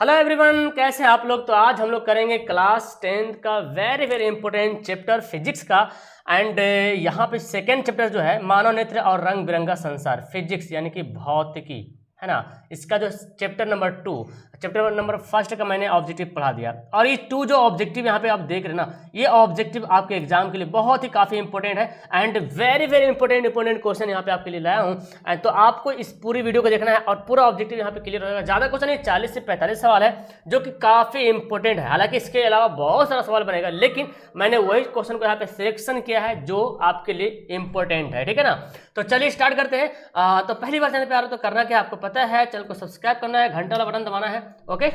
Hello everyone, कैसे हैं आप लोग। तो आज हम लोग करेंगे क्लास 10th का वेरी इंपॉर्टेंट चैप्टर फिजिक्स का। एंड यहाँ पे सेकेंड चैप्टर जो है मानव नेत्र और रंग बिरंगा संसार, फिजिक्स यानी कि भौतिकी, है ना। इसका जो चैप्टर नंबर 2, चैप्टर नंबर 1 का मैंने ऑब्जेक्टिव पढ़ा दिया। और ये 2 जो ऑब्जेक्टिव यहाँ पे आप देख रहे हैं ना, ये ऑब्जेक्टिव आपके एग्जाम के लिए बहुत ही काफ़ी इंपॉर्टेंट है एंड वेरी इंपॉर्टेंट क्वेश्चन यहाँ पे आपके लिए लाया हूँ। एंड तो आपको इस पूरी वीडियो को देखना है और पूरा ऑब्जेक्टिव यहाँ पे क्लियर होगा। ज़्यादा क्वेश्चन नहीं, 40 से 45 सवाल है जो कि काफ़ी इंपॉर्टेंट है। हालांकि इसके अलावा बहुत सारा सवाल बनेगा, लेकिन मैंने वही क्वेश्चन को यहाँ पे सिलेक्शन किया है जो आपके लिए इंपॉर्टेंट है, ठीक है ना। तो चलिए स्टार्ट करते हैं। तो पहली बार चैनल पे आ रहे हो तो करना क्या आपको पता है, चैनल को सब्सक्राइब करना है, घंटा वाला बटन दबाना है। ओके,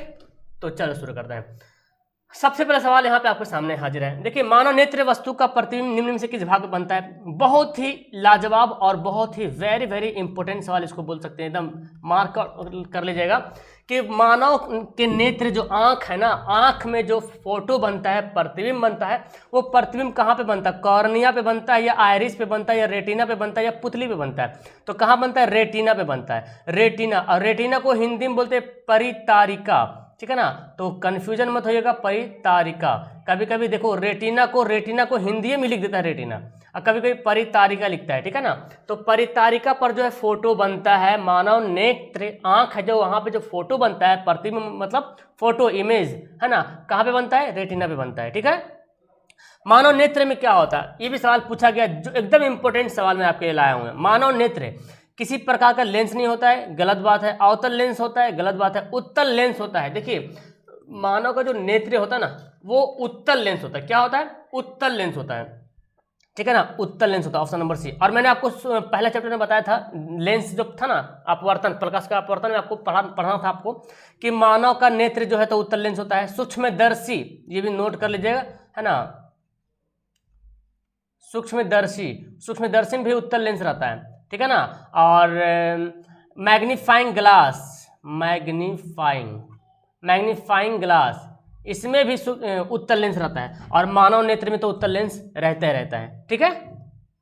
तो चलो शुरू करते हैं। सबसे पहला सवाल यहाँ पे आपके सामने हाजिर है। देखिए, मानव नेत्र वस्तु का प्रतिबिंब निम्न में से किस भाग में बनता है। बहुत ही लाजवाब और बहुत ही वेरी इंपॉर्टेंट सवाल इसको बोल सकते हैं, एकदम मार्क कर लीजिएगा कि मानव के नेत्र जो आंख है ना, आंख में जो फोटो बनता है, प्रतिबिंब बनता है, वो प्रतिबिंब कहाँ पे बनता है। कॉर्निया पे बनता है या आयरिस पे बनता है या रेटिना पे बनता है या पुतली पे बनता है। तो कहाँ बनता है, रेटिना पे बनता है। रेटिना, और रेटिना को हिंदी में बोलते हैं परितारिका, ठीक है ना। तो कंफ्यूजन मत होइएगा, परितारिका। कभी कभी देखो रेटिना को हिंदी में लिख देता है रेटिना, और कभी कभी परितारिका लिखता है, ठीक है ना। तो परितारिका पर जो है फोटो बनता है। मानव नेत्र आंख है जो, वहां पे जो फोटो बनता है, प्रतिबिंब मतलब फोटो इमेज, है ना, कहाँ पे बनता है, रेटिना पे बनता है, ठीक है। मानव नेत्र में क्या होता है, ये भी सवाल पूछा गया, जो एकदम इंपॉर्टेंट सवाल मैं आपके लिए लाया हूँ। मानव नेत्र किसी प्रकार का लेंस नहीं होता है, गलत बात है। अवतल लेंस होता है, गलत बात है। उत्तल लेंस होता है। देखिए, मानव का जो नेत्र होता है ना, वो उत्तल लेंस होता है। क्या होता है, उत्तल लेंस होता है, ठीक है ना, उत्तल लेंस होता है, ऑप्शन नंबर सी। और मैंने आपको पहला चैप्टर में बताया था, लेंस जो था ना, अपवर्तन, प्रकाश का अपवर्तन में आपको पढ़ना था आपको कि मानव का नेत्र जो है तो उत्तल लेंस होता है। सूक्ष्मदर्शी, ये भी नोट कर लीजिएगा, है ना, सूक्ष्मदर्शी में भी उत्तल लेंस रहता है, ठीक है ना। और मैग्नीफाइंग ग्लास, इसमें भी उत्तल लेंस रहता है, और मानव नेत्र में तो उत्तल लेंस रहता है, ठीक है।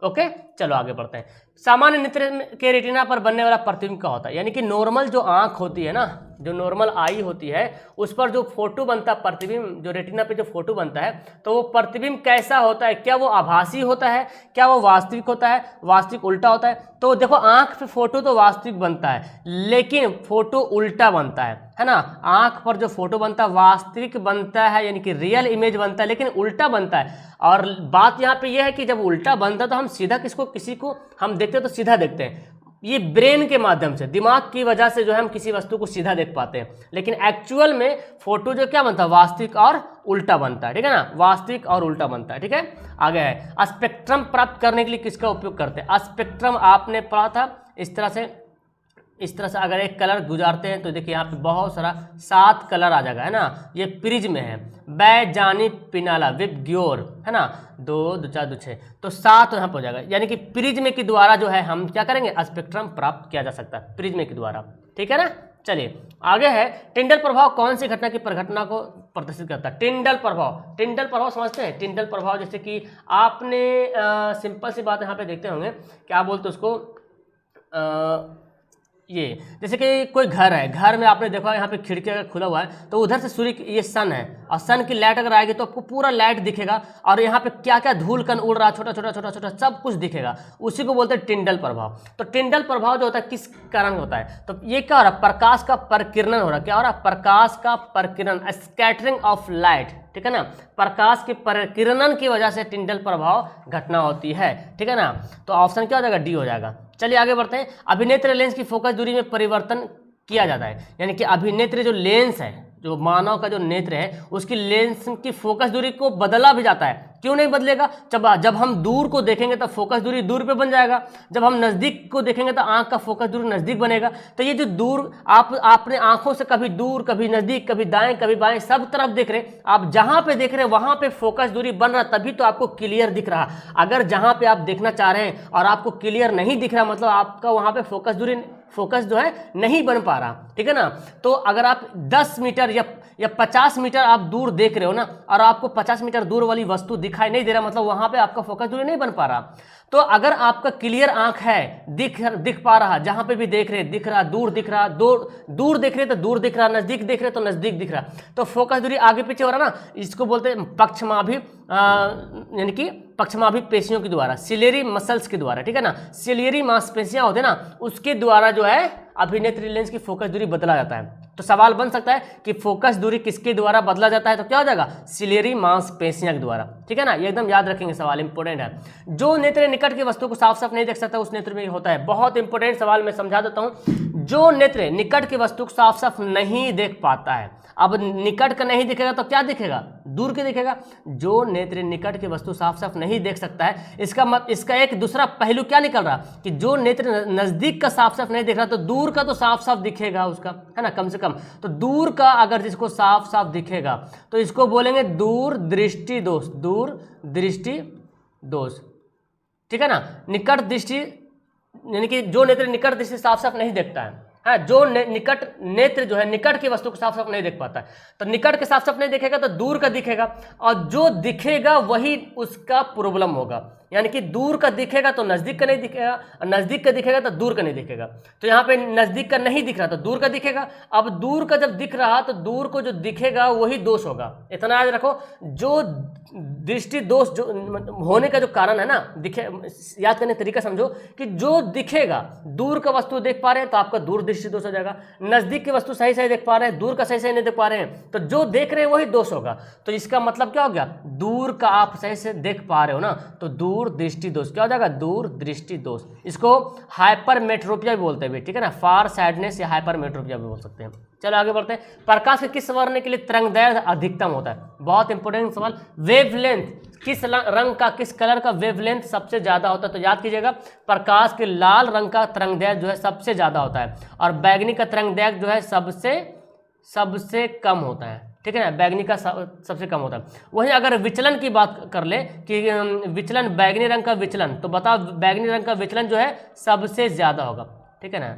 ओके, चलो आगे बढ़ते हैं। सामान्य नेत्र के रेटिना पर बनने वाला प्रतिबिंब क्या होता है, यानी कि नॉर्मल जो आंख होती है ना, जो नॉर्मल आई होती है, उस पर जो फोटो बनता है, प्रतिबिंब जो रेटिना पे जो फोटो बनता है, तो वो प्रतिबिंब कैसा होता है। क्या वो आभासी होता है, क्या वो वास्तविक होता है, वास्तविक उल्टा होता है। तो देखो, आंख पे फोटो तो वास्तविक बनता है, लेकिन फोटो उल्टा बनता है ना। आंख पर जो फोटो बनता है वास्तविक बनता है, यानी कि रियल इमेज बनता है, लेकिन उल्टा बनता है। और बात यहाँ पे यह है कि जब उल्टा बनता है तो हम सीधा किसी को हम देखते हैं तो सीधा देखते हैं, ये ब्रेन के माध्यम से, दिमाग की वजह से जो है हम किसी वस्तु को सीधा देख पाते हैं। लेकिन एक्चुअल में फोटो जो क्या बनता है, वास्तविक और उल्टा बनता है, ठीक है ना, वास्तविक और उल्टा बनता है, ठीक है। आगे है, स्पेक्ट्रम प्राप्त करने के लिए किसका उपयोग करते हैं। स्पेक्ट्रम आपने पढ़ा था इस तरह से अगर एक कलर गुजारते हैं तो देखिए यहाँ पे बहुत सारा 7 कलर आ जाएगा, है ना। ये प्रिज्म है, बैजानी पिनाला विबग्योर, है ना, 2 2 4 2 6, तो 7 यहाँ पर हो जाएगा। यानी कि प्रिज्म के द्वारा जो है हम क्या करेंगे, स्पेक्ट्रम प्राप्त किया जा सकता है प्रिज्म के द्वारा, ठीक है ना। चलिए आगे है, टिंडल प्रभाव कौन सी घटना की परिघटना को प्रदर्शित करता है। टिंडल प्रभाव समझते हैं। टिंडल प्रभाव जैसे कि आपने सिंपल सी बात यहाँ पे देखते होंगे, क्या बोलते उसको, ये जैसे कि कोई घर है, घर में आपने देखा यहाँ पे खिड़की अगर खुला हुआ है तो उधर से सूर्य, ये सन है, और सन की लाइट अगर आएगी तो आपको पूरा लाइट दिखेगा, और यहाँ पे क्या क्या धूल कण उड़ रहा है, छोटा सब कुछ दिखेगा। उसी को बोलते हैं टिंडल प्रभाव। तो टिंडल प्रभाव जो होता है किस कारण होता है, तो ये क्या हो रहा है, प्रकाश का परिकिरण हो रहा है। क्या हो रहा है, प्रकाश का परिकिरण, स्कैटरिंग ऑफ लाइट, ठीक है ना। प्रकाश के परिकिरणन की वजह से टिंडल प्रभाव घटना होती है, ठीक है ना। तो ऑप्शन क्या हो जाएगा, डी हो जाएगा। चलिए आगे बढ़ते हैं। अभिनेत्र लेंस की फोकस दूरी में परिवर्तन किया जाता है, यानी कि अभिनेत्र जो लेंस है, जो मानव का जो नेत्र है, उसकी लेंस की फोकस दूरी को बदला भी जाता है। क्यों नहीं बदलेगा, जब हम दूर को देखेंगे तो फोकस दूरी दूर पे बन जाएगा, जब हम नज़दीक को देखेंगे तो आंख का फोकस दूरी नज़दीक बनेगा। तो ये जो दूर, आपने आंखों से कभी दूर, कभी नज़दीक, कभी दाएं, कभी बाएं, सब तरफ देख रहे, आप जहां पे देख रहे हैं वहां पे फोकस दूरी बन रहा, तभी तो आपको क्लियर दिख रहा। अगर जहां पे आप देखना चाह रहे हैं और आपको क्लियर नहीं दिख रहा, मतलब आपका वहां पे फोकस जो है नहीं बन पा रहा, ठीक है ना। तो अगर आप 10 मीटर या 50 मीटर आप दूर देख रहे हो ना, और आपको 50 मीटर दूर वाली वस्तु दिखाई नहीं दे रहा, मतलब वहां पे आपका फोकस दूरी नहीं बन पा रहा। तो अगर आपका क्लियर आंख है, दिख पा रहा, जहां पे भी देख रहे दिख रहा, दूर दिख रहा, दूर देख रहे तो दूर दिख रहा, नजदीक देख रहे तो नजदीक दिख रहा, तो फोकस दूरी आगे पीछे हो रहा ना, इसको बोलते हैं पक्षमाभि, यानी कि पक्षमाभि पेशियों के द्वारा, सिलेरी मसल्स के द्वारा, ठीक है ना, सिलेरी मांसपेशियां होते हैं ना, उसके द्वारा जो है अभिनेत्री लेंस की फोकस दूरी बदला जाता है। तो सवाल बन सकता है कि फोकस दूरी किसके द्वारा बदला जाता है, तो क्या हो जाएगा, सिलेरी मांसपेशियां के द्वारा, ठीक है ना, ये एकदम याद रखेंगे, सवाल इंपॉर्टेंट है। जो नेत्र निकट की वस्तु को साफ साफ नहीं देख सकता उस नेत्र में होता है, बहुत इंपॉर्टेंट सवाल मैं समझा देता हूं। जो नेत्र निकट की वस्तु को साफ साफ नहीं देख पाता है, अब निकट का नहीं दिखेगा तो क्या दिखेगा, दूर के दिखेगा। जो नेत्र निकट की वस्तु साफ साफ नहीं देख सकता है, इसका एक दूसरा पहलू क्या निकल रहा कि जो नेत्र नजदीक का साफ साफ नहीं देख रहा तो दूर का तो साफ साफ दिखेगा उसका, है ना, कम से कम। तो दूर का अगर जिसको साफ साफ दिखेगा तो इसको बोलेंगे दूर दृष्टि दोष, दूर दृष्टि दोष, ठीक है ना। निकट दृष्टि यानी कि जो नेत्र निकट दृष्टि साफ साफ नहीं देखता है, हाँ, जो निकट नेत्र जो है निकट की वस्तु को साफ साफ नहीं देख पाता है, तो निकट के साफ साफ नहीं दिखेगा तो दूर का दिखेगा, और जो दिखेगा वही उसका प्रॉब्लम होगा, यानी कि दूर का दिखेगा तो नजदीक का नहीं दिखेगा, और नजदीक का दिखेगा तो दूर का नहीं दिखेगा। तो यहाँ पे नजदीक का नहीं दिख रहा तो दूर का दिखेगा, अब दूर का जब दिख रहा तो दूर को जो दिखेगा वही दोष होगा। इतना याद रखो, जो दृष्टि दोष जो होने का जो कारण है ना, दिखे, याद करने का तरीका समझो कि जो दिखेगा, दूर का वस्तु देख पा रहे हैं तो आपका दूर दृष्टि दोष हो जाएगा, नजदीक की वस्तु सही सही देख पा रहे हैं, दूर का सही सही नहीं देख पा रहे हैं, तो जो देख रहे हैं वही दोष होगा। तो इसका मतलब क्या हो गया, दूर का आप सही से देख पा रहे हो ना, तो दूर दृष्टि दोष क्या हो जाएगा, दूर दृष्टि दोष। इसको हाइपरमेट्रोपिया भी बोलते हैं, ठीक है ना, फार साइडनेस या हाइपरमेट्रोपिया भी बोल सकते हैं। चलो आगे बढ़ते हैं। प्रकाश के किस वर्ण के लिए तरंगदैर्घ्य अधिकतम होता है, बहुत इंपॉर्टेंट सवाल। वेवलेंथ, किस रंग का, किस कलर का वेवलेंथ सबसे ज्यादा होता है, तो याद कीजिएगा, प्रकाश के लाल रंग का तरंगदैर्घ्य जो है सबसे ज्यादा होता है, और बैगनी का तरंगदैर्घ्य जो है सबसे कम होता है, ठीक है ना, बैगनी का सबसे कम होता है। वहीं अगर विचलन की बात कर ले कि विचलन, बैगनी रंग का विचलन, तो बताओ बैगनी रंग का विचलन जो है सबसे ज्यादा होगा, ठीक है ना,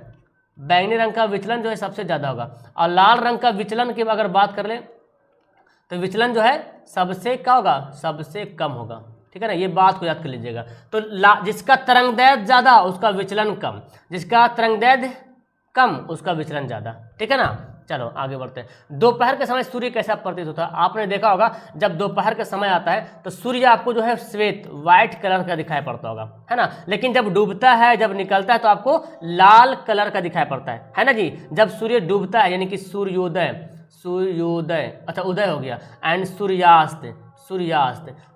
बैगनी रंग का विचलन जो है सबसे ज्यादा होगा, और लाल रंग का विचलन की अगर बात कर ले तो विचलन जो है सबसे क्या होगा, सबसे कम होगा, ठीक है ना, ये बात को याद कर लीजिएगा। तो जिसका तरंगदैर्घ्य ज्यादा उसका विचलन कम, जिसका तरंगदैर्घ्य कम उसका विचलन ज्यादा, ठीक है ना। चलो आगे बढ़ते हैं। दोपहर के समय सूर्य कैसा प्रतीत होता है, आपने देखा होगा जब दोपहर का समय आता है तो सूर्य आपको जो है श्वेत व्हाइट कलर का दिखाई पड़ता होगा, है ना, लेकिन जब डूबता है, जब निकलता है तो आपको लाल कलर का दिखाई पड़ता है ना जी। जब सूर्य डूबता है यानी कि सूर्योदय, अच्छा उदय हो गया, एंड सूर्यास्त,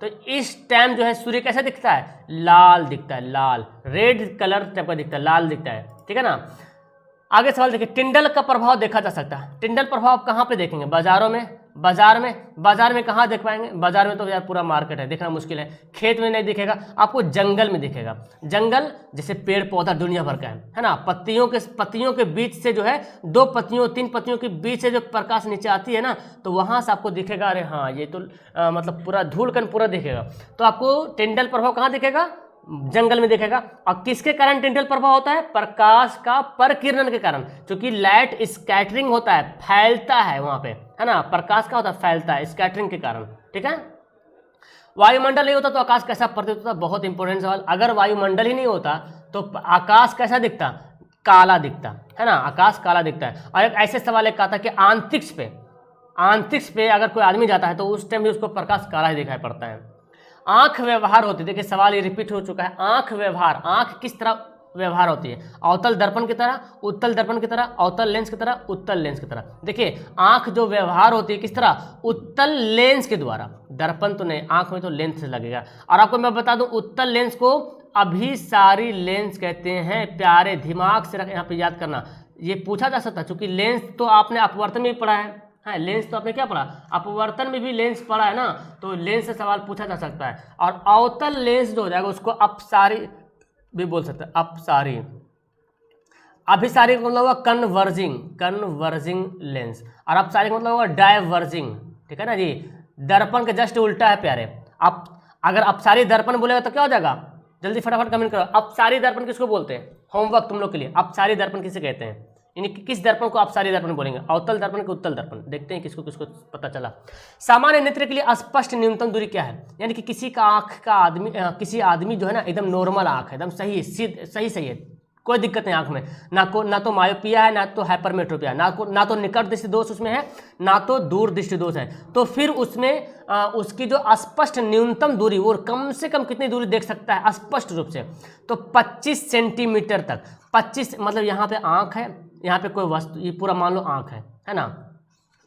तो इस टाइम जो है सूर्य कैसा दिखता है, लाल दिखता है, लाल रेड कलर टाइप का दिखता है, लाल दिखता है, ठीक है ना। आगे सवाल देखिए, टिंडल का प्रभाव देखा जा सकता है। टिंडल प्रभाव कहाँ पे देखेंगे, बाजार में कहाँ देख पाएंगे, बाजार में तो यार पूरा मार्केट है, देखना मुश्किल है। खेत में नहीं दिखेगा, आपको जंगल में दिखेगा। जंगल जैसे पेड़ पौधा दुनिया भर का है ना, पत्तियों के बीच से जो है 2 पत्तियों 3 पत्तियों के बीच से जो प्रकाश नीचे आती है ना, तो वहां से आपको दिखेगा, अरे हाँ ये तो मतलब पूरा धूलकण पूरा दिखेगा। तो आपको टिंडल प्रभाव कहाँ दिखेगा, जंगल में दिखेगा। और किसके कारण टिंडल प्रभाव होता है, प्रकाश का परकिरण के कारण, क्योंकि लाइट स्कैटरिंग होता है, फैलता है वहां पे, है ना, प्रकाश का होता है फैलता है स्कैटरिंग के कारण, ठीक है। वायुमंडल नहीं होता तो आकाश कैसा प्रतीत होता, बहुत इंपॉर्टेंट सवाल। अगर वायुमंडल ही नहीं होता तो आकाश कैसा दिखता, काला दिखता, है ना, आकाश काला दिखता है। और एक ऐसे सवाल एक कहा था कि अंतरिक्ष पे अगर कोई आदमी जाता है तो उस टाइम भी उसको प्रकाश काला ही दिखाई पड़ता है। आंख व्यवहार होती है, देखिए सवाल ये रिपीट हो चुका है। आंख व्यवहार, आंख किस तरह व्यवहार होती है, अवतल दर्पण की तरह, उत्तल दर्पण की तरह, अवतल लेंस की तरह, उत्तल लेंस की तरह। देखिए आंख जो व्यवहार होती है किस तरह, उत्तल लेंस के द्वारा, दर्पण तो नहीं, आंख में तो लेंस लगेगा। और आपको मैं बता दूं उत्तल लेंस को अभिसारी लेंस कहते हैं, प्यारे दिमाग से यहाँ पे याद करना, ये पूछा जा सकता है, क्योंकि लेंस तो आपने अपवर्तन में पढ़ा है, लेंस तो आपने क्या पढ़ा, अपवर्तन में भी लेंस पढ़ा है ना, तो लेंस से सवाल पूछा जा सकता है। और अवतल लेंस जो हो जाएगा उसको अपसारी भी बोल सकते हैं, अपसारी। अभिसारी का मतलब होगा कन्वर्जिंग लेंस, और अपसारी का मतलब होगा डायवर्जिंग, ठीक है ना जी। दर्पण के जस्ट उल्टा है प्यारे। अब अगर अपसारी दर्पण बोलेगा तो क्या हो जाएगा, जल्दी फटाफट कमेंट करो। अपसारी दर्पण किसको बोलते हैं, होमवर्क तुम लोग के लिए, अपसारी दर्पण किसे कहते हैं, यानी कि किस दर्पण को आप सारी दर्पण बोलेंगे, अवतल दर्पण के उत्तल दर्पण। देखते हैं किसको किसको पता चला। सामान्य नेत्र के लिए स्पष्ट न्यूनतम दूरी क्या है, यानी कि किसी का आँख का आदमी किसी आदमी जो है ना एकदम नॉर्मल आँख है, एकदम सही सही है, कोई दिक्कत नहीं आँख में, ना तो मायोपिया है, ना तो हाइपरमेट्रोपिया, ना तो निकट दृष्टि दोष उसमें है, ना तो दूर दृष्टि दोष है। तो फिर उसमें उसकी जो स्पष्ट न्यूनतम दूरी वो कम से कम कितनी दूरी देख सकता है स्पष्ट रूप से, तो 25 सेंटीमीटर तक। 25 मतलब यहाँ पे आँख है, यहाँ पे कोई वस्तु, ये पूरा मान लो आँख है ना,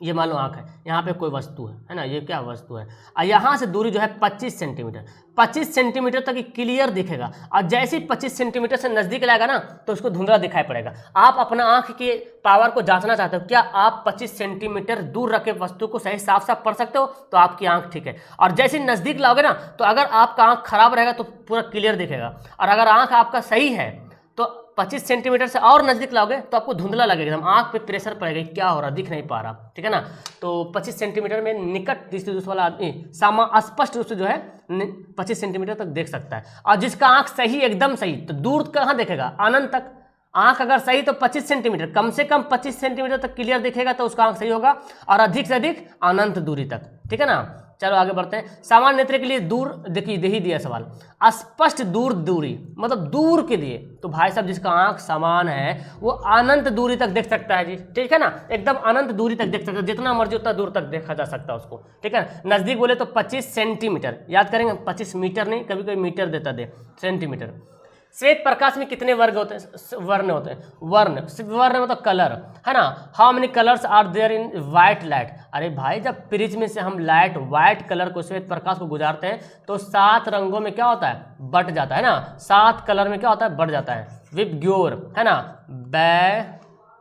ये मान लो आँख है, यहाँ पे कोई वस्तु है ना, ये क्या वस्तु है, और यहाँ से दूरी जो है 25 सेंटीमीटर, 25 सेंटीमीटर तक ये क्लियर दिखेगा। और जैसे ही 25 सेंटीमीटर से नज़दीक लाएगा ना तो उसको धुंधला दिखाई पड़ेगा। आप अपना आँख के पावर को जांचना चाहते हो, क्या आप 25 सेंटीमीटर दूर रखे वस्तु को सही साफ साफ पढ़ सकते हो, तो आपकी आँख ठीक है। और जैसे ही नज़दीक लाओगे ना तो अगर आपका आँख खराब रहेगा तो पूरा क्लियर दिखेगा, और अगर आँख आपका सही है तो 25 सेंटीमीटर से और नज़दीक लाओगे तो आपको धुंधला लगेगा, एकदम आँख पे प्रेशर पड़ेगा, क्या हो रहा दिख नहीं पा रहा, ठीक है ना। तो 25 सेंटीमीटर में निकट दृष्टि दोष वाला आदमी स्पष्ट रूप से जो है 25 सेंटीमीटर तक देख सकता है। और जिसका आँख सही एकदम सही तो दूर कहाँ देखेगा, अनंत तक। आँख अगर सही तो 25 सेंटीमीटर, कम से कम 25 सेंटीमीटर तक क्लियर दिखेगा तो उसका आँख सही होगा, और अधिक से अधिक अनंत दूरी तक, ठीक है ना। चलो आगे बढ़ते हैं। सामान्य नेत्र के लिए दूर, देखिए यही दिया सवाल, स्पष्ट दूर दूरी मतलब दूर के लिए, तो भाई साहब जिसका आंख समान है वो अनंत दूरी तक देख सकता है जी, ठीक है ना, एकदम अनंत दूरी तक देख सकता है, जितना मर्जी उतना दूर तक देखा जा सकता है उसको, ठीक है। नज़दीक बोले तो 25 सेंटीमीटर, याद करेंगे 25 मीटर नहीं, कभी कभी मीटर देता दे, सेंटीमीटर। श्वेत प्रकाश में कितने वर्ग होते हैं, वर्ण होते हैं, वर्ण मतलब कलर, है ना। How many colours are there in white light. अरे भाई जब प्रिज्म से हम लाइट व्हाइट कलर को, श्वेत प्रकाश को गुजारते हैं तो 7 रंगों में क्या होता है, बट जाता है ना, 7 कलर में क्या होता है, बढ़ जाता है। विबग्योर, है ना, बैजानिह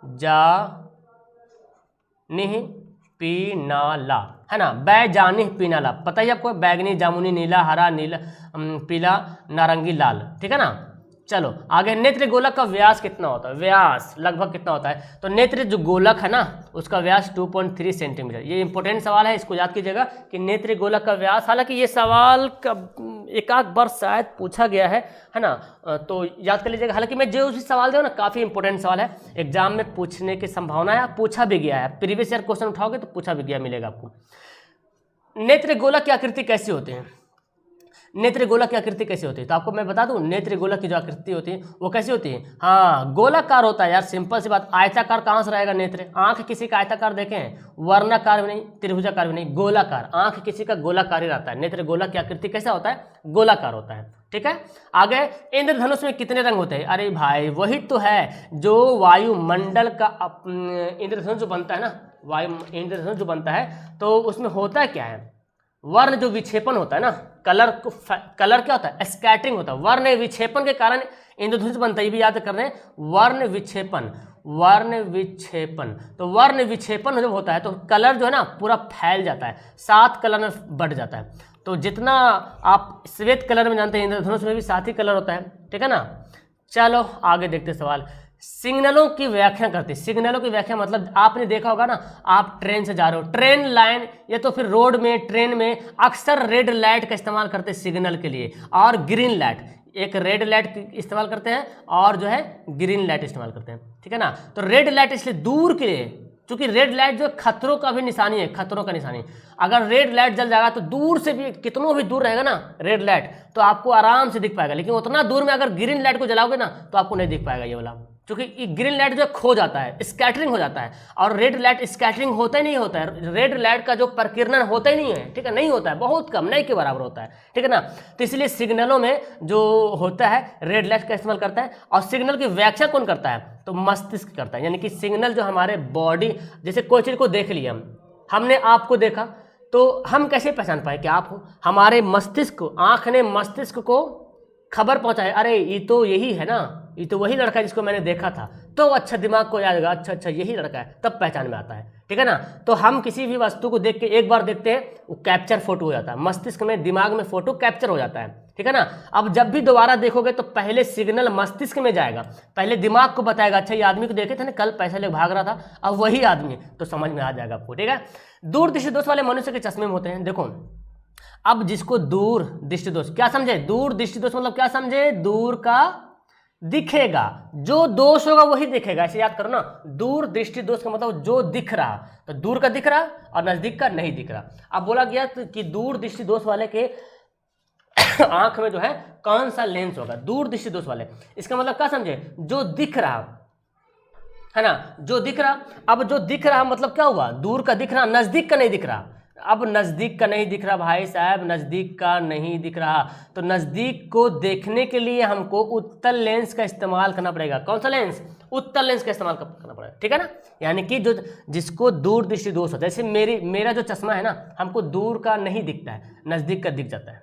पीनाला, है ना, बैजानिह पीनाला, पता ही आपको, बैगनी, जामुनी, नीला, हरा, नीला, पीला, नारंगी, लाल, ठीक है ना। चलो आगे, नेत्र गोलक का व्यास कितना होता है, व्यास लगभग कितना होता है, तो नेत्र जो गोलक है ना उसका व्यास 2.3 सेंटीमीटर। ये इंपॉर्टेंट सवाल है, इसको याद कीजिएगा कि नेत्र गोलक का व्यास, हालांकि ये सवाल का एक आध बार शायद पूछा गया है ना, तो याद कर लीजिएगा। हालांकि मैं जो भी सवाल दूँ ना काफ़ी इंपॉर्टेंट सवाल है, एग्जाम में पूछने की संभावना है, पूछा भी गया है, प्रीवियस ईयर क्वेश्चन उठाओगे तो पूछा भी गया मिलेगा आपको। नेत्र गोलक की आकृति कैसी होती है, नेत्र गोलक की आकृति कैसी होती है, तो आपको मैं बता दूं नेत्र गोलक की जो आकृति होती है वो कैसी होती है, हाँ गोलाकार होता है यार, सिंपल सी बात। आयताकार कहाँ से रहेगा नेत्र, आंख किसी का आयताकार देखे हैं, वर्णाकार भी नहीं, त्रिभुजाकार भी नहीं, गोलाकार, आंख किसी का गोलाकार ही रहता है। नेत्र गोलक की आकृति कैसा होता है, गोलाकार होता है, ठीक है। आगे, इंद्रधनुष में कितने रंग होते हैं, अरे भाई वही तो है जो वायुमंडल का इंद्रधनुष जो बनता है ना, वायु इंद्रधनुष जो बनता है तो उसमें होता क्या है, वर्ण जो विक्षेपण होता है ना, कलर क्या होता है, स्कैटरिंग होता है, वर्ण विक्षेपण के कारण इंद्रधनुष बनता है, ये भी याद कर रहे हैं, वर्ण विक्षेपण, तो वर्ण विक्षेपण जब होता है तो कलर जो है ना पूरा फैल जाता है, 7 कलर में बढ़ जाता है। तो जितना आप श्वेत कलर में जानते हैं इंद्रधनुष में भी 7 ही कलर होता है, ठीक है ना। चलो आगे देखते सवाल, सिग्नलों की व्याख्या करते, सिग्नलों की व्याख्या मतलब आपने देखा होगा ना, आप ट्रेन से जा रहे हो, ट्रेन लाइन या तो फिर रोड में, ट्रेन में अक्सर रेड लाइट का इस्तेमाल करते हैं सिग्नल के लिए, और ग्रीन लाइट, एक रेड लाइट इस्तेमाल करते हैं और जो है ग्रीन लाइट इस्तेमाल करते हैं, ठीक है ना। तो रेड लाइट इसलिए दूर के लिए, क्योंकि रेड लाइट जो खतरों का भी निशानी है, खतरों का निशानी, अगर रेड लाइट जल जाएगा तो दूर से भी, कितनों भी दूर रहेगा ना रेड लाइट तो आपको आराम से दिख पाएगा, लेकिन उतना दूर में अगर ग्रीन लाइट को जलाओगे ना तो आपको नहीं दिख पाएगा ये वाला, क्योंकि ग्रीन लाइट जो खो जाता है, स्कैटरिंग हो जाता है, और रेड लाइट स्कैटरिंग होता ही नहीं होता है, रेड लाइट का जो प्रकीर्णन होता ही नहीं है, ठीक है, नहीं होता है, बहुत कम, नहीं के बराबर होता है, ठीक है ना। तो इसलिए सिग्नलों में जो होता है रेड लाइट का इस्तेमाल करता है, और सिग्नल की व्याख्या कौन करता है, तो मस्तिष्क करता है। यानी कि सिग्नल जो हमारे बॉडी, जैसे कोई चीज़ को देख लिया हमने आपको देखा तो हम कैसे पहचान पाए कि आप हो, हमारे मस्तिष्क को, आँख ने मस्तिष्क को खबर पहुंचाए, अरे ये तो यही है ना, ये तो वही लड़का है जिसको मैंने देखा था, तो अच्छा दिमाग को याद होगा, अच्छा यही लड़का है, तब पहचान में आता है, ठीक है ना। तो हम किसी भी वस्तु को देख के एक बार देखते हैं वो कैप्चर फोटो हो जाता है, मस्तिष्क में, दिमाग में फोटो कैप्चर हो जाता है, ठीक है ना। अब जब भी दोबारा देखोगे तो पहले सिग्नल मस्तिष्क में जाएगा, पहले दिमाग को बताएगा, अच्छा ये आदमी को देखे थे ना कल, पैसे लेके भाग रहा था, अब वही आदमी, तो समझ में आ जाएगा आपको, ठीक है। दूर दृष्टि दोष वाले मनुष्य के चश्मे में होते हैं, देखो अब जिसको दूर दृष्टि दोष, क्या समझे, दूर दृष्टि दोष मतलब क्या समझे, दूर का दिखेगा, जो दोष होगा वही दिखेगा। ऐसे याद करो ना, दूर दृष्टि दोष का मतलब जो दिख रहा, तो दूर का दिख रहा और नजदीक का नहीं दिख रहा। अब बोला गया कि दूर दृष्टि दोष वाले के आंख में जो है कौन सा लेंस होगा, दूर दृष्टि दोष वाले। इसका मतलब क्या समझे, जो दिख रहा है ना, जो दिख रहा। अब जो दिख रहा मतलब क्या हुआ, दूर का दिख रहा, नजदीक का नहीं दिख रहा। अब नज़दीक का नहीं दिख रहा भाई साहब, नज़दीक का नहीं दिख रहा, तो नज़दीक को देखने के लिए हमको उत्तल लेंस का इस्तेमाल करना पड़ेगा। कौन सा लेंस, उत्तल लेंस का इस्तेमाल करना पड़ेगा, ठीक है ना। यानी कि जो जिसको दूर दृष्टि दोष होता है, जैसे मेरा जो चश्मा है ना, हमको दूर का नहीं दिखता है, नज़दीक का दिख जाता है।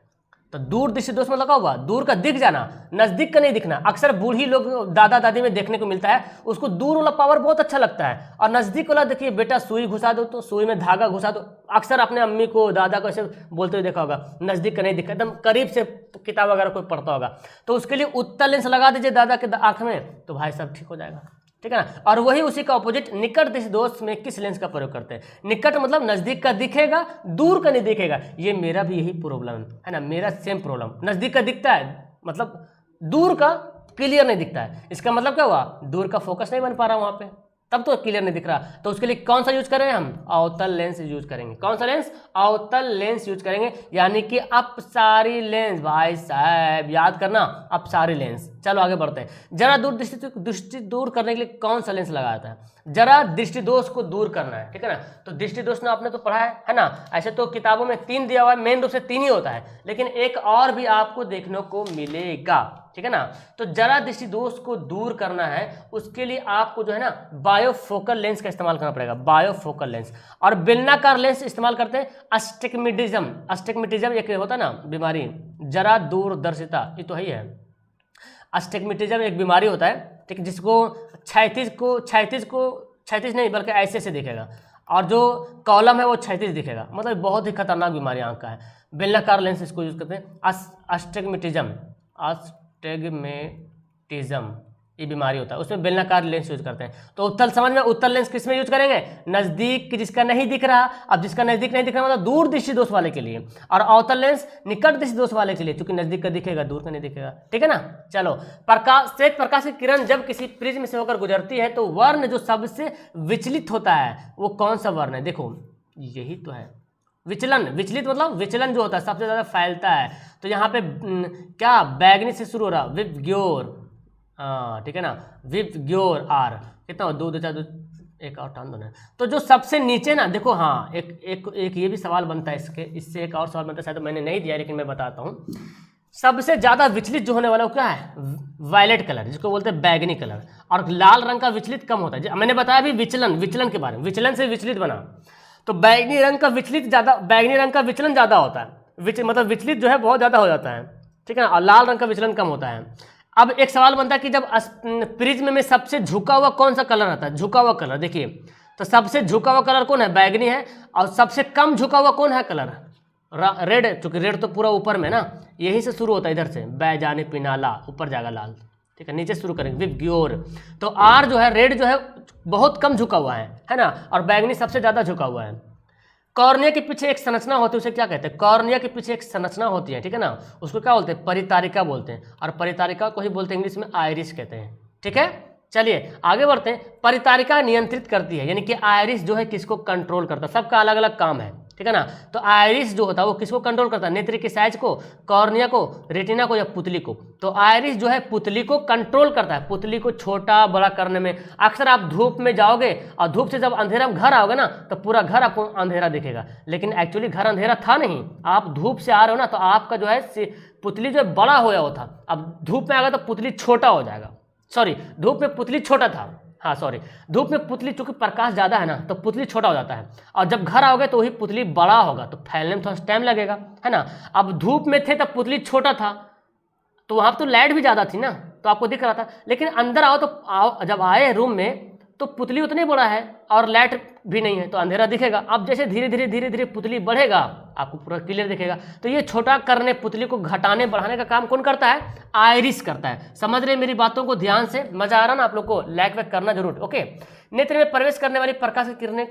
तो दूर दृष्टि दोष मतलब क्या हुआ, दूर का दिख जाना, नजदीक का नहीं दिखना। अक्सर बूढ़ी लोग दादा दादी में देखने को मिलता है, उसको दूर वाला पावर बहुत अच्छा लगता है, और नजदीक वाला देखिए बेटा सुई घुसा दो तो सुई में धागा घुसा दो। अक्सर अपने अम्मी को दादा को ऐसे बोलते हुए देखा होगा, नजदीक का नहीं दिखा, एकदम करीब से किताब वगैरह कोई पढ़ता होगा, तो उसके लिए उत्तल लेंस लगा दीजिए दादा के आंख में, तो भाई सब ठीक हो जाएगा, ठीक है ना। और वही उसी का ऑपोजिट निकट दृष्टि दोष में किस लेंस का प्रयोग करते हैं, निकट मतलब नजदीक का दिखेगा, दूर का नहीं दिखेगा। ये मेरा भी यही प्रॉब्लम है ना, मेरा सेम प्रॉब्लम, नजदीक का दिखता है मतलब दूर का क्लियर नहीं दिखता है। इसका मतलब क्या हुआ, दूर का फोकस नहीं बन पा रहा वहां पे, तब तो क्लियर नहीं दिख रहा। तो उसके लिए कौन सा यूज करें हम, अवतल लेंस यूज करेंगे। कौन सा लेंस, अवतल लेंस यूज करेंगे, यानी कि अपसारी लेंस। भाई साहब याद करना, अपसारी लेंस। चलो आगे बढ़ते हैं। जरा दूर दृष्टि दूर करने के लिए कौन सा लेंस लगाया जाता है, जरा दृष्टि दोष को दूर करना है, ठीक है ना। तो दृष्टि दोष ना आपने तो पढ़ा है ना। ऐसे तो किताबों में 3 दिया हुआ है, मेन रूप से 3 ही होता है, लेकिन एक और भी आपको देखने को मिलेगा, ठीक है ना। तो जरा दृष्टि दोष को दूर करना है, उसके लिए आपको जो है ना बायोफोकल लेंस का इस्तेमाल करना पड़ेगा, बायोफोकल लेंस। और बेलनाकार लेंस इस्तेमाल करते हैं अस्टिग्मेटिज्म। अस्टिग्मेटिज्म एक होता है ना बीमारी, जरा दूरदर्शिता, ये तो ही है। अस्टिग्मेटिज्म एक बीमारी होता है, ठीक है, जिसको क्षैतिज नहीं बल्कि ऐसे से दिखेगा, और जो कॉलम है वो क्षैतिज दिखेगा, मतलब बहुत ही खतरनाक बीमारी आंख का है। बेलनाकार लेंस इसको यूज करते हैं। अस्टिग्मेटिज्म ये बीमारी होता है, उसमें बेलनाकार लेंस यूज करते हैं। तो उत्तल समझ में, उत्तल लेंस किस में यूज करेंगे, नजदीक जिसका नहीं दिख रहा। अब जिसका नजदीक नहीं दिख रहा मतलब दूर दृष्टि दोष वाले के लिए, और अवतल लेंस निकट दृष्टि दोष वाले के लिए, क्योंकि नजदीक का दिखेगा दूर का नहीं दिखेगा, ठीक है ना। चलो, श्वेत प्रकाश की किरण जब किसी प्रिज्म से होकर गुजरती है तो वर्ण जो सबसे विचलित होता है वो कौन सा वर्ण है, देखो यही तो है विचलन। विचलित मतलब विचलन जो होता है सबसे ज्यादा फैलता है। तो यहाँ पे क्या बैगनी से शुरू हो रहा, विबग्योर, हाँ ठीक है ना, विबग्योर आर, कितना हो, 2 2 4 2, एक और टान दो ना। तो जो सबसे नीचे ना देखो, हाँ एक ये भी सवाल बनता है, इससे एक और सवाल बनता है, शायद मैंने नहीं दिया लेकिन मैं बताता हूँ। सबसे ज्यादा विचलित जो होने वाला वो क्या है, वायलेट कलर, जिसको बोलते हैं बैगनी कलर, और लाल रंग का विचलित कम होता है। मैंने बताया अभी विचलन के बारे में, विचलन से विचलित बना, तो बैगनी रंग का विचलन ज्यादा होता है, मतलब विचलित जो है बहुत ज्यादा हो जाता है, ठीक है ना, और लाल रंग का विचलन कम होता है। अब एक सवाल बनता है कि जब प्रिज्म में सबसे झुका हुआ कौन सा कलर आता है, झुका हुआ कलर, देखिए तो सबसे झुका हुआ कलर कौन है, बैगनी है, और सबसे कम झुका हुआ कौन है कलर, रेड है, क्योंकि रेड तो पूरा ऊपर में ना, यहीं से शुरू होता है, इधर से बैजाने पिनाला, ऊपर जाएगा लाल, ठीक है, नीचे शुरू करेंगे विबग्योर। तो आर जो है, रेड जो है बहुत कम झुका हुआ है ना, और बैगनी सबसे ज्यादा झुका हुआ है। कॉर्निया के पीछे एक संरचना होती है, उसे क्या कहते हैं, कॉर्निया के पीछे एक संरचना होती है, ठीक है ना, उसको क्या बोलते हैं, परितारिका बोलते हैं, और परितारिका को ही बोलते हैं इंग्लिश में आयरिस कहते हैं, ठीक है। चलिए आगे बढ़ते हैं। परितारिका नियंत्रित करती है, यानी कि आयरिस जो है किसको कंट्रोल करता है, सबका अलग अलग काम है, ठीक है ना। तो आयरिस जो होता है वो किसको कंट्रोल करता है, नेत्र के साइज को, कॉर्निया को, रेटिना को, या पुतली को। तो आयरिस जो है पुतली को कंट्रोल करता है, पुतली को छोटा बड़ा करने में। अक्सर आप धूप में जाओगे और धूप से जब अंधेरा में घर आओगे ना तो पूरा घर आपको अंधेरा दिखेगा, लेकिन एक्चुअली घर अंधेरा था नहीं, आप धूप से आ रहे हो ना, तो आपका जो है पुतली जो है बड़ा होया हुआ था, अब धूप में आ गया तो पुतली छोटा हो जाएगा। सॉरी, धूप में पुतली छोटा था, हाँ सॉरी, धूप में पुतली चूंकि प्रकाश ज़्यादा है ना तो पुतली छोटा हो जाता है, और जब घर आओगे तो वही पुतली बड़ा होगा, तो फैलने में थोड़ा टाइम लगेगा, है ना। अब धूप में थे तब पुतली छोटा था, तो वहाँ तो लाइट भी ज़्यादा थी ना, तो आपको दिख रहा था, लेकिन अंदर आओ तो जब आए रूम में तो पुतली उतनी बड़ा है और लाइट भी नहीं है, तो अंधेरा दिखेगा। अब जैसे धीरे धीरे पुतली बढ़ेगा आपको पूरा क्लियर दिखेगा। तो ये छोटा करने, पुतली को घटाने बढ़ाने का काम कौन करता है, आयरिस करता है। समझ रहे मेरी बातों को ध्यान से, मजा आ रहा ना आप लोग को, लाइक वैक करना जरूर, ओके। नेत्र में प्रवेश करने वाली प्रकाश की किरणें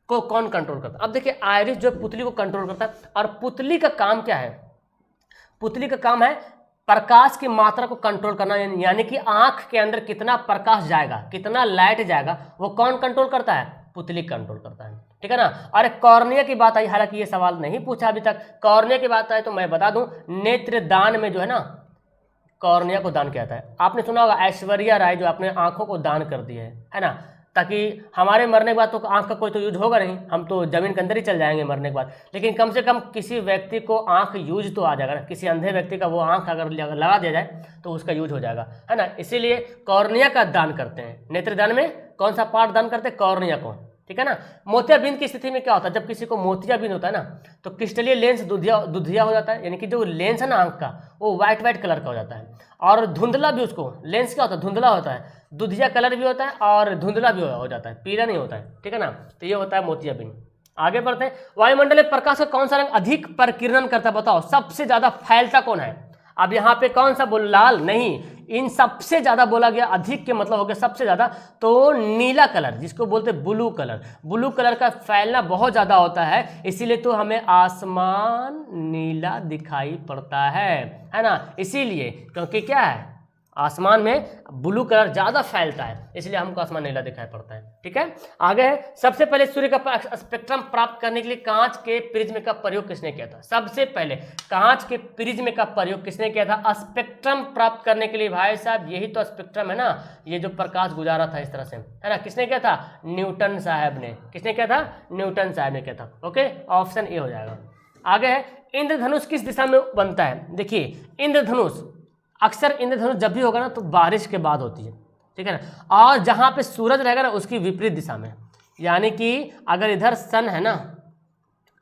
को कौन कंट्रोल करता है, अब देखिए आयरिस जो पुतली को कंट्रोल करता है, और पुतली का काम क्या है, पुतली का काम है प्रकाश की मात्रा को कंट्रोल करना, यानी कि आंख के अंदर कितना प्रकाश जाएगा, कितना लाइट जाएगा, वो कौन कंट्रोल करता है? पुतली कंट्रोल करता है, ठीक है ना। और कॉर्निया की बात आई, हालांकि ये सवाल नहीं पूछा अभी तक, कॉर्निया की बात आई तो मैं बता दूं, नेत्रदान में जो है ना कॉर्निया को दान किया जाता है। आपने सुना होगा ऐश्वर्या राय जो अपने आंखों को दान कर दी है ना, ताकि हमारे मरने के बाद तो आंख का कोई तो यूज होगा नहीं, हम तो जमीन के अंदर ही चल जाएंगे मरने के बाद, लेकिन कम से कम किसी व्यक्ति को आंख यूज तो आ जाएगा ना, किसी अंधे व्यक्ति का वो आंख अगर लगा दिया जाए तो उसका यूज हो जाएगा, है ना। इसीलिए कॉर्निया का दान करते हैं। नेत्रदान में कौन सा पार्ट दान करते हैं? कॉर्निया को, ठीक है ना। मोतियाबिंद की स्थिति में क्या होता है? जब किसी को मोतियाबिंद होता है ना तो क्रिस्टलीय लेंस दुधिया हो जाता है, यानी कि जो लेंस है ना आंख का वो व्हाइट कलर का हो जाता है, और धुंधला भी, उसको लेंस क्या होता है? धुंधला होता है, दुधिया कलर भी होता है और धुंधला भी हो जाता है, पीला नहीं होता है, ठीक है ना। तो ये होता है मोतियाबिंद। आगे बढ़ते हैं, वायुमंडल में प्रकाश का कौन सा रंग अधिक प्रकीर्णन करता है? बताओ, सबसे ज्यादा फैलता कौन है? अब यहाँ पे कौन सा बोल, लाल नहीं, इन सबसे ज्यादा बोला गया, अधिक के मतलब हो गया सबसे ज्यादा, तो नीला कलर, जिसको बोलते हैं ब्लू कलर। ब्लू कलर का फैलना बहुत ज्यादा होता है, इसीलिए तो हमें आसमान नीला दिखाई पड़ता है ना। इसीलिए क्योंकि क्या है, आसमान में ब्लू कलर ज्यादा फैलता है, इसलिए हमको आसमान नीला दिखाई पड़ता है, ठीक है। आगे है, सबसे पहले सूर्य का स्पेक्ट्रम प्राप्त करने के लिए कांच के प्रिज्म का प्रयोग किसने किया था? सबसे पहले कांच के प्रिज्म का प्रयोग किसने किया था स्पेक्ट्रम प्राप्त करने के लिए? भाई साहब यही तो स्पेक्ट्रम है ना, ये जो प्रकाश गुजारा था इस तरह से, है ना, किसने किया था? न्यूटन साहब ने। किसने किया था? न्यूटन साहब ने किया था। ओके, ऑप्शन ए हो जाएगा। आगे है, इंद्रधनुष किस दिशा में बनता है? देखिए, इंद्रधनुष अक्सर इंद्रधनुष जब भी होगा ना तो बारिश के बाद होती है, ठीक है ना, और जहां पे सूरज रहेगा ना उसकी विपरीत दिशा में, यानी कि अगर इधर सन है ना,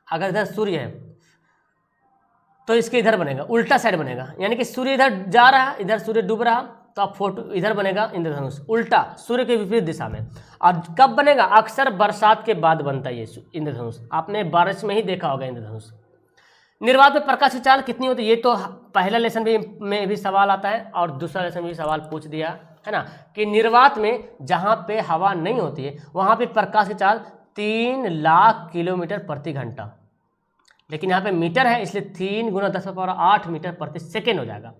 अगर इधर सूर्य है तो इसके इधर बनेगा, उल्टा साइड बनेगा, यानी कि सूर्य इधर जा रहा है, इधर सूर्य डूब रहा, तो आप फोटो इधर बनेगा इंद्रधनुष, उल्टा सूर्य के विपरीत दिशा में। और कब बनेगा? अक्सर बरसात के बाद बनता है ये इंद्रधनुष, आपने बारिश में ही देखा होगा इंद्रधनुष। निर्वात में प्रकाश की चाल कितनी होती है? ये तो पहला लेसन में भी सवाल आता है और दूसरा लेसन में भी सवाल पूछ दिया है ना, कि निर्वात में जहाँ पे हवा नहीं होती है वहाँ पे प्रकाश की चाल 3 लाख किलोमीटर प्रति घंटा, लेकिन यहाँ पे मीटर है इसलिए 3 × 10⁸ मीटर प्रति सेकेंड हो जाएगा।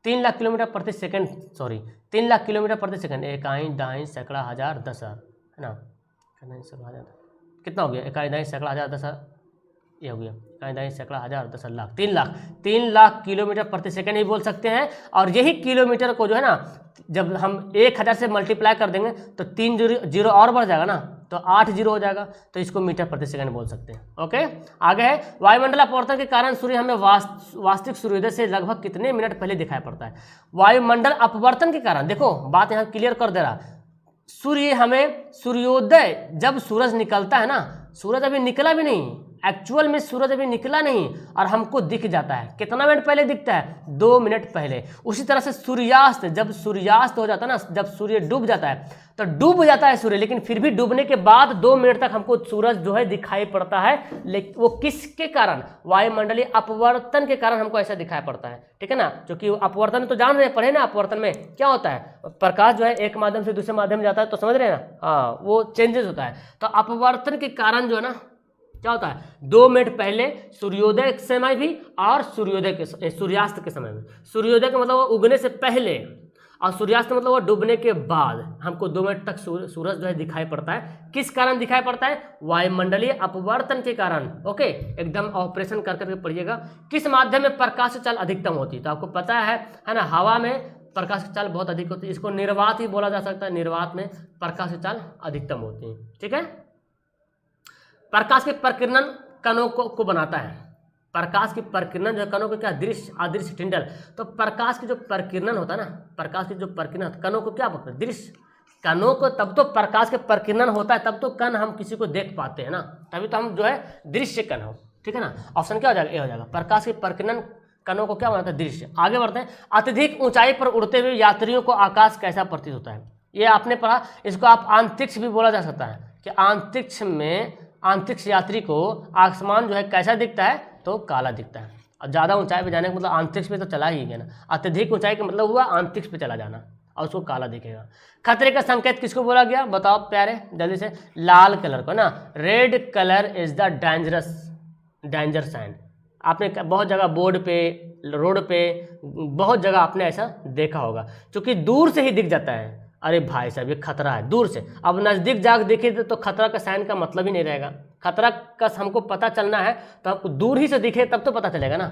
3 लाख किलोमीटर प्रति सेकेंड, सॉरी 3 लाख किलोमीटर प्रति सेकेंड, इकाई दाई सैकड़ा हजार दस है ना, कितना हो गया? इकाई दाई सैकड़ा हजार दस, ये हो गया इकाई दाई सैकड़ा हजार दस लाख, 3 लाख किलोमीटर प्रति सेकेंड ही बोल सकते हैं। और यही किलोमीटर को जो है ना जब हम 1000 से मल्टीप्लाई कर देंगे तो 3 जीरो और बढ़ जाएगा ना, तो 8 जीरो हो जाएगा, तो इसको मीटर प्रति सेकंड बोल सकते हैं। ओके, आगे है, वायुमंडल अपवर्तन के कारण सूर्य हमें वास्तविक सूर्योदय से लगभग कितने मिनट पहले दिखाई पड़ता है? वायुमंडल अपवर्तन के कारण, देखो बात यहाँ क्लियर कर दे रहा, सूर्य हमें सूर्योदय, जब सूरज निकलता है ना, सूरज अभी निकला भी नहीं, एक्चुअल में सूरज अभी निकला नहीं और हमको दिख जाता है, कितना मिनट पहले दिखता है? 2 मिनट पहले। उसी तरह से सूर्यास्त, जब सूर्यास्त हो जाता है ना, जब सूर्य डूब जाता है तो डूब जाता है सूर्य, लेकिन फिर भी डूबने के बाद 2 मिनट तक हमको सूरज जो है दिखाई पड़ता है, लेकिन वो किसके कारण? वायुमंडलीय अपवर्तन के कारण हमको ऐसा दिखाई पड़ता है, ठीक है ना। क्योंकि अपवर्तन तो जान रहे, पढ़े ना, अपवर्तन में क्या होता है? प्रकाश जो है एक माध्यम से दूसरे माध्यम जाता है, तो समझ रहे हैं ना, हाँ, वो चेंजेस होता है। तो अपवर्तन के कारण जो है ना क्या होता है? 2 मिनट पहले सूर्योदय के समय भी और सूर्यास्त के समय में। सूर्योदय का मतलब वो उगने से पहले और सूर्यास्त मतलब वो डूबने के बाद हमको 2 मिनट तक सूरज जो है दिखाई पड़ता है। किस कारण दिखाई पड़ता है? वायुमंडलीय अपवर्तन के कारण। ओके, एकदम ऑपरेशन कर करके पढ़िएगा। किस माध्यम में प्रकाश की चाल अधिकतम होती है? तो आपको पता है ना, हवा में प्रकाश की चाल बहुत अधिक होती है, इसको निर्वात ही बोला जा सकता है। निर्वात में प्रकाश की चाल अधिकतम होती है, ठीक है। प्रकाश के प्रकीर्णन कणों को बनाता है। प्रकाश की प्रकीर्णन जो कणों को क्या? दृश्य अदृश्य टिंडल। तो प्रकाश की जो प्रकीर्णन होता है ना, प्रकाश की जो प्रकीर्णन कणों को क्या बोलते हैं? दृश्य कणों को। तब तो प्रकाश के प्रकीर्णन होता है, तब तो कण हम किसी को देख पाते हैं ना, तभी तो हम जो है दृश्य कण हो, ठीक है ना। ऑप्शन क्या हो जाएगा? ए हो जाएगा। प्रकाश के प्रकीर्णन कणों को क्या बनाता है? दृश्य। आगे बढ़ते हैं। अत्यधिक ऊंचाई पर उड़ते हुए यात्रियों को आकाश कैसा प्रतीत होता है? ये आपने पढ़ा, इसको आप अंतरिक्ष भी बोला जा सकता है कि अंतरिक्ष में अंतरिक्ष यात्री को आसमान जो है कैसा दिखता है? तो काला दिखता है। और ज़्यादा ऊंचाई पे जाने का मतलब अंतरिक्ष में तो चला ही गया ना, अत्यधिक ऊंचाई का मतलब हुआ अंतरिक्ष पे चला जाना और उसको काला दिखेगा। खतरे का संकेत किसको बोला गया? बताओ प्यारे जल्दी से। लाल कलर को ना, red colour is the danger sign. आपने बहुत जगह बोर्ड पे, रोड पे, बहुत जगह आपने ऐसा देखा होगा, क्योंकि दूर से ही दिख जाता है, अरे भाई साहब ये खतरा है, दूर से। अब नज़दीक जाकर देखे तो खतरा का साइन का मतलब ही नहीं रहेगा। खतरा का हमको पता चलना है तो आपको दूर ही से दिखे तब तो पता चलेगा ना,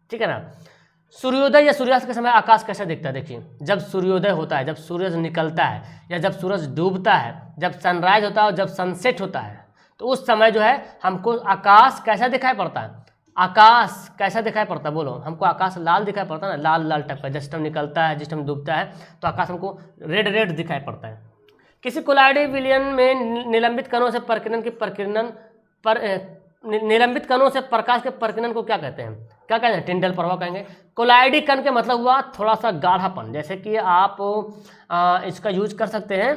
ठीक है ना। सूर्योदय या सूर्यास्त के समय आकाश कैसा दिखता है? देखिए, जब सूर्योदय होता है, जब सूरज निकलता है, या जब सूरज डूबता है, जब सनराइज होता है और जब सनसेट होता है, तो उस समय जो है हमको आकाश कैसा दिखाई पड़ता है? आकाश कैसा दिखाई पड़ता है? बोलो हमको। आकाश लाल दिखाई पड़ता है ना, लाल लाल टाइप का। जिस टाइम निकलता है, जिस टाइम डूबता है, तो आकाश हमको रेड रेड दिखाई पड़ता है। किसी कोलाइडी विलयन में निलंबित कणों से प्रकीर्णन की प्रकीर्णन पर निलंबित कणों से प्रकाश के प्रकीर्णन को क्या कहते हैं? क्या कहते हैं? टिंडल प्रभाव कहेंगे। कोलाइडी कण के मतलब हुआ थोड़ा सा गाढ़ापन। जैसे कि आप इसका यूज कर सकते हैं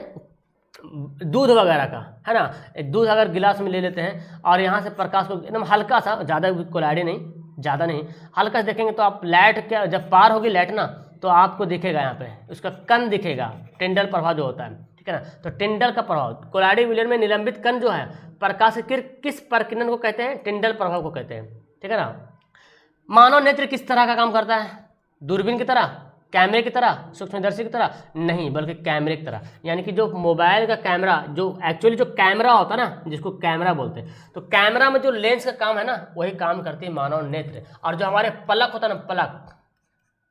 दूध वगैरह का, है ना। एक दूध अगर गिलास में ले लेते हैं और यहाँ से प्रकाश को एकदम हल्का सा, ज़्यादा कोलाइडी नहीं, ज़्यादा नहीं, हल्का से देखेंगे तो आप लाइट क्या, जब पार होगी लाइट ना, तो आपको दिखेगा यहाँ पे उसका कण दिखेगा, टिंडल प्रभाव जो होता है, ठीक है ना। तो टिंडल का प्रभाव, कोलाइडी विलयन में निलंबित कण जो है प्रकाश के किस प्रकीर्णन को कहते हैं? टिंडल प्रभाव को कहते हैं, ठीक है ना। मानव नेत्र किस तरह का काम करता है? दूरबीन की तरह, कैमरे की तरह, सूक्ष्मदर्शी की तरह? नहीं, बल्कि कैमरे की तरह। यानी कि जो मोबाइल का कैमरा, जो एक्चुअली जो कैमरा होता है ना, जिसको कैमरा बोलते हैं, तो कैमरा में जो लेंस का काम है ना, वही काम करती है मानव नेत्र। और जो हमारे पलक होता है ना,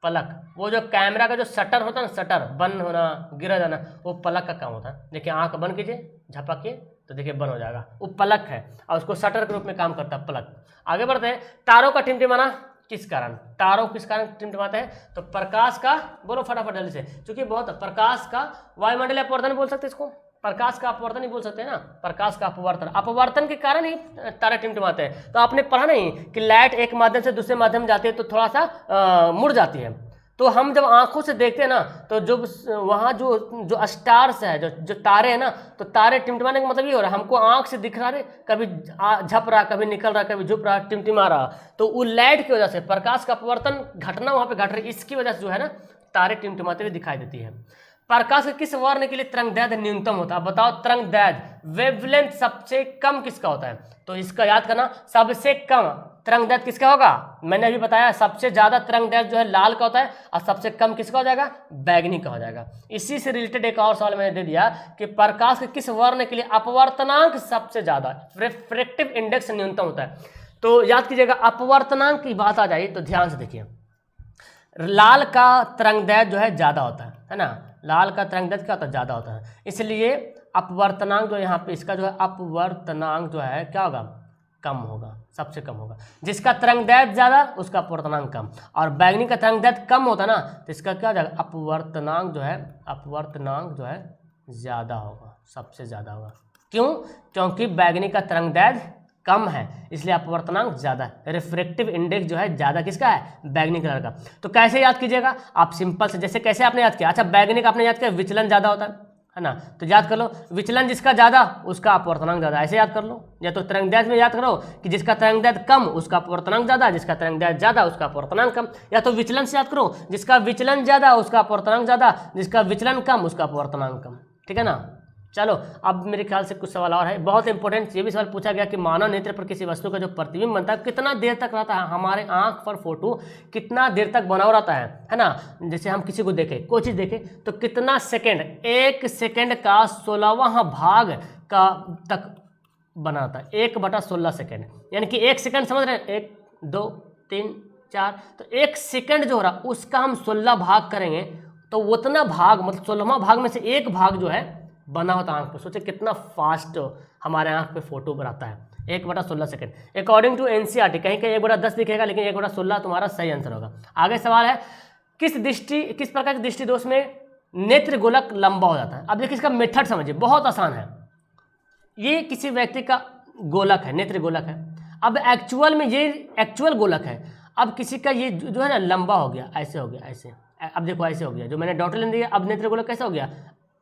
पलक, वो जो कैमरा का जो शटर होता है ना, शटर बंद होना, गिर जाना, वो पलक का काम होता है। देखिए आंख बंद कीजिए, झपकिए तो देखिए बंद हो जाएगा, वो पलक है, और उसको शटर के रूप में काम करता है पलक। आगे बढ़ते हैं। तारों का टिमटिमाना किस कारण? तारों किस कारण टिमटिमाते हैं? तो प्रकाश का, बोलो फटाफट जल्दी से, क्योंकि बहुत प्रकाश का वायुमंडलीय अपवर्तन बोल सकते हैं इसको, प्रकाश का अपवर्तन ही बोल सकते हैं ना, प्रकाश का अपवर्तन के कारण ही तारे टिमटिमाते हैं। तो आपने पढ़ा नहीं कि लाइट एक माध्यम से दूसरे माध्यम जाती है तो थोड़ा सा मुड़ जाती है, तो हम जब आंखों से देखते हैं ना, तो जो वहाँ जो स्टार्स है, जो तारे हैं ना, तो तारे टिमटिमाने का मतलब ये हो रहा है हमको आंख से दिख रहा है, कभी झप रहा, कभी निकल रहा, कभी झुप रहा, टिमटिमा रहा, तो वो लाइट की वजह से प्रकाश का अपवर्तन घटना वहाँ पे घट रही, इसकी वजह से जो है ना तारे टिमटिमाते हुए दिखाई देती है। प्रकाश के किस वर्ण के लिए तरंगदैर्घ्य न्यूनतम होता है? बताओ तरंगदैर्घ्य, वेवलेंथ सबसे कम किसका होता है? तो इसका याद करना, सबसे कम तरंगदैर्घ्य किसका होगा? मैंने अभी बताया सबसे ज्यादा तरंगदैर्घ्य जो है लाल का होता है, और सबसे कम किसका हो जाएगा? बैगनी का हो जाएगा। इसी से रिलेटेड एक और सवाल मैंने दे दिया कि प्रकाश के किस वर्ण के लिए अपवर्तनांक सबसे ज्यादा, रिफ्रैक्टिव इंडेक्स न्यूनतम होता है? तो याद कीजिएगा, अपवर्तनांक की बात आ जाए तो ध्यान से देखिए, लाल का तरंगदैर्घ्य जो है ज्यादा होता है ना, लाल का तरंगदैर्घ्य क्या होता है? ज्यादा होता है, इसलिए अपवर्तनांक जो यहाँ पे इसका जो है अपवर्तनांक जो है क्या होगा? कम होगा, सबसे कम होगा। जिसका तरंगदैर्घ्य ज्यादा उसका अपवर्तनांक कम, और बैगनी का तरंगदैर्घ्य कम होता ना, तो इसका क्या हो जाएगा? अपवर्तनांक जो है ज्यादा होगा, सबसे ज्यादा होगा। क्यों? क्योंकि बैगनी का तरंगदैर्घ्य कम है, इसलिए अपवर्तनांक ज्यादा है। रिफ्रैक्टिव इंडेक्स जो है ज्यादा किसका है? बैगनी कलर का। तो कैसे याद कीजिएगा आप? सिंपल से, जैसे कैसे आपने याद किया? अच्छा, बैगनी का आपने याद किया, विचलन ज्यादा होता है ना, तो याद कर लो विचलन जिसका ज्यादा उसका अपवर्तनांक ज्यादा, ऐसे याद कर लो। या तो तरंगदैर्घ्य में याद करो कि जिसका तरंगदैर्घ्य कम उसका अपवर्तनांक ज्यादा, जिसका तरंगदैर्घ्य ज्यादा उसका अपवर्तनांक कम। या तो विचलन से याद करो, जिसका विचलन ज्यादा उसका अपवर्तनांक ज्यादा, जिसका विचलन कम उसका अपवर्तनांक कम, ठीक है ना। चलो, अब मेरे ख्याल से कुछ सवाल और है, बहुत इंपॉर्टेंट। ये भी सवाल पूछा गया कि मानव नेत्र पर किसी वस्तु का जो प्रतिबिंब बनता है कितना देर तक रहता है? हमारे आंख पर फोटो कितना देर तक बना रहता है ना। जैसे हम किसी को देखें, कोई चीज़ देखें, तो कितना सेकेंड, 1 सेकेंड का 16वां भाग का तक बना रहता है, 1/16 सेकेंड। यानी कि 1 सेकेंड समझ रहे हैं, 1 2 3 4, तो 1 सेकेंड जो हो रहा उसका हम 16 भाग करेंगे, तो उतना भाग मतलब 16वां भाग में से एक भाग जो है बना होता है आंख पे। सोचे कितना फास्ट हमारे आंख पे फोटो बनाता है, 1/16 सेकेंड। अकॉर्डिंग टू एनसीईआरटी कहीं कहीं 1/10 दिखेगा, लेकिन 1/16 तुम्हारा सही आंसर होगा। आगे सवाल है, किस प्रकार के दृष्टि दोष में नेत्र गोलक लंबा हो जाता है? अब देखिए इसका मेथड समझिए, बहुत आसान है। ये किसी व्यक्ति का गोलक है, नेत्र गोलक है। अब एक्चुअल में ये एक्चुअल गोलक है, अब किसी का ये जो है ना लंबा हो गया, ऐसे हो गया, ऐसे। अब देखो ऐसे हो गया, जो मैंने डॉट लाइन दिया, अब नेत्र गोलक कैसा हो गया?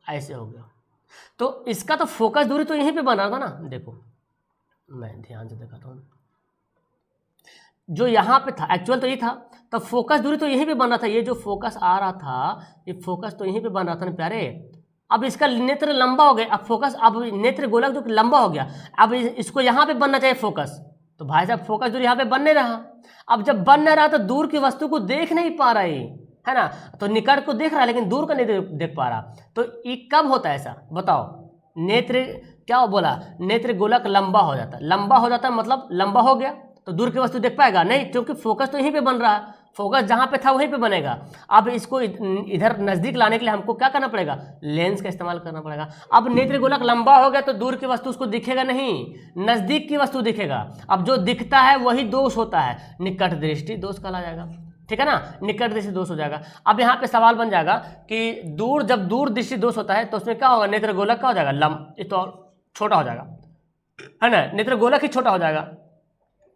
ऐसे हो गया। तो इसका तो फोकस दूरी तो यहीं पे बना था ना, देखो मैं ध्यान से दिखाता हूँ, जो यहाँ पे था एक्चुअल तो ये था, तो फोकस दूरी तो यहीं पे बन रहा था। ये जो फोकस आ रहा था, ये फोकस तो यहीं पे बन रहा था ना प्यारे। अब इसका नेत्र लंबा हो गया, अब फोकस, अब नेत्र गोलक जो लंबा हो गया, अब इसको यहाँ पे बनना चाहिए फोकस, तो भाई साहब फोकस जो यहाँ पे बन नहीं रहा। अब जब बन नहीं रहा तो दूर की वस्तु को देख नहीं पा रही है ना, तो निकट को देख रहा है लेकिन दूर का नहीं देख पा रहा। तो ये कब होता है ऐसा बताओ? नेत्र क्या बोला, नेत्र गोलक लंबा हो जाता है। लंबा हो जाता है मतलब लंबा हो गया तो दूर की वस्तु देख पाएगा नहीं, क्योंकि फोकस तो यहीं पे बन रहा है, फोकस जहाँ पे था वहीं पे बनेगा। अब इसको इधर नज़दीक लाने के लिए हमको क्या करना पड़ेगा? लेंस का इस्तेमाल करना पड़ेगा। अब नेत्र गोलक लंबा हो गया तो दूर की वस्तु उसको दिखेगा नहीं, नज़दीक की वस्तु दिखेगा। अब जो दिखता है वही दोष होता है, निकट दृष्टि दोष कहा जाएगा, ठीक है ना, निकट दृष्टि दोष हो जाएगा। अब यहाँ पे सवाल बन जाएगा कि जब दूर दृष्टि दोष होता है तो उसमें क्या होगा? नेत्र गोलक क्या हो जाएगा? ये तो छोटा हो जाएगा, है ना, नेत्र गोलक ही छोटा हो जाएगा।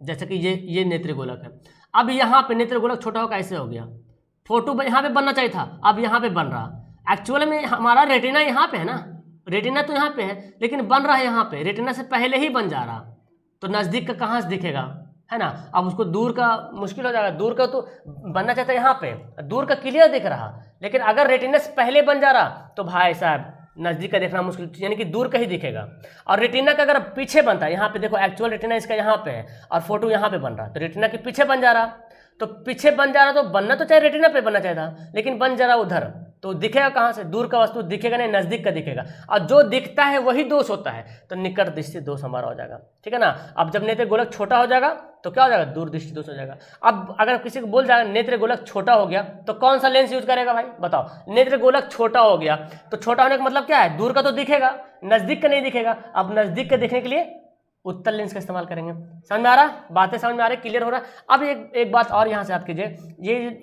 जैसे कि ये नेत्र गोलक है। अब यहाँ पे नेत्र गोलक छोटा होकर ऐसे हो गया, फोटो यहाँ पे बनना चाहिए था, अब यहाँ पे बन रहा। एक्चुअल में हमारा रेटिना यहाँ पे है ना, रेटिना तो यहाँ पे है लेकिन बन रहा है यहाँ पे, रेटिना से पहले ही बन जा रहा, तो नज़दीक का कहाँ से दिखेगा, है ना। अब उसको दूर का मुश्किल हो जाएगा, दूर का तो बनना चाहता है यहाँ पे, दूर का क्लियर दिख रहा, लेकिन अगर रेटिना से पहले बन जा रहा तो भाई साहब नज़दीक का देखना मुश्किल, यानी कि दूर का ही दिखेगा। और रेटिना का अगर पीछे बनता है, यहाँ पे देखो एक्चुअल रेटिना इसका यहाँ पे है और फोटो यहाँ पे बन रहा, तो रेटिना के पीछे बन जा रहा, तो पीछे बन जा रहा तो बनना तो चाहे रेटिना पे बनना चाहिए था, लेकिन बन जा रहा उधर, तो दिखेगा कहाँ से? दूर का वस्तु दिखेगा नहीं, नज़दीक का दिखेगा। और जो दिखता है वही दोष होता है, तो निकट दृष्टि दोष हमारा हो जाएगा, ठीक है ना। अब जब नेत्र गोलक छोटा हो जाएगा तो क्या हो जाएगा? दूर दृष्टि दोष हो जाएगा। अब अगर किसी को बोल जाएगा नेत्र गोलक छोटा हो गया तो कौन सा लेंस यूज करेगा भाई बताओ? नेत्र गोलक छोटा हो गया तो छोटा होने का मतलब क्या है? दूर का तो दिखेगा, नज़दीक का नहीं दिखेगा। अब नज़दीक का दिखने के लिए उत्तल लेंस का इस्तेमाल करेंगे। समझ में आ रहा? बातें समझ में आ रही? क्लियर हो रहा? अब एक बात और यहाँ से याद कीजिए,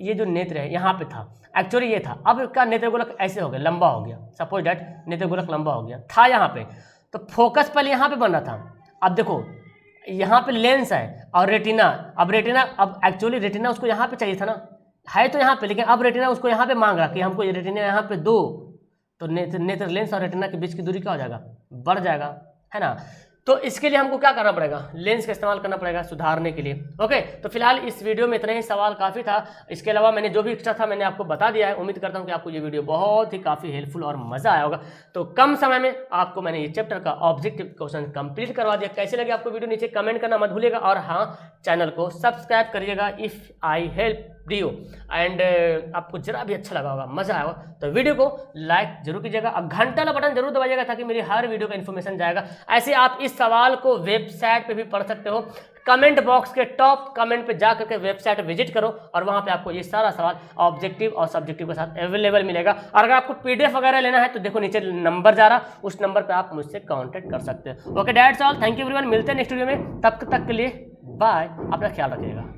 ये जो नेत्र है यहाँ पे था, एक्चुअली ये था, अब क्या नेत्र गोलक ऐसे हो गया, लंबा हो गया। सपोज डैट नेत्र गोलक लंबा हो गया था यहाँ पे, तो फोकस पहले यहाँ पे बन रहा था। अब देखो यहाँ पे लेंस है और रेटिना, अब एक्चुअली रेटिना उसको यहाँ पे चाहिए था ना, है तो यहाँ पे, लेकिन अब रेटिना उसको यहाँ पे मांग रहा कि हमको ये रेटिना यहाँ पे दो, तो नेत्र लेंस और रेटिना के बीच की दूरी क्या हो जाएगा? बढ़ जाएगा, है ना। तो इसके लिए हमको क्या करना पड़ेगा? लेंस का इस्तेमाल करना पड़ेगा सुधारने के लिए। ओके, तो फिलहाल इस वीडियो में इतना ही, सवाल काफ़ी था, इसके अलावा मैंने जो भी एक्स्ट्रा था मैंने आपको बता दिया है। उम्मीद करता हूँ कि आपको ये वीडियो बहुत ही काफ़ी हेल्पफुल और मज़ा आया होगा। तो कम समय में आपको मैंने ये चैप्टर का ऑब्जेक्टिव क्वेश्चन कंप्लीट करवा दिया। कैसे लगे आपको वीडियो नीचे कमेंट करना मत भूलिएगा, और हाँ, चैनल को सब्सक्राइब करिएगा if I help video and आपको जरा भी अच्छा लगा होगा, मजा आएगा तो वीडियो को लाइक जरूर कीजिएगा, अब घंटा वाला बटन जरूर दबाइएगा ताकि मेरी हर वीडियो का इन्फॉर्मेशन जाएगा। ऐसे आप इस सवाल को वेबसाइट पे भी पढ़ सकते हो, कमेंट बॉक्स के टॉप कमेंट पे जा करके वेबसाइट विजिट करो और वहाँ पे आपको ये सारा सवाल ऑब्जेक्टिव और सब्जेक्टिव के साथ अवेलेबल मिलेगा। और अगर आपको PDF वगैरह लेना है तो देखो नीचे नंबर जा रहा, उस नंबर पे आप मुझसे कांटेक्ट कर सकते हो। Okay, that's all, thank you everyone, मिलते हैं नेक्स्ट वीडियो में, तब तक के लिए बाय, अपना ख्याल रखिएगा।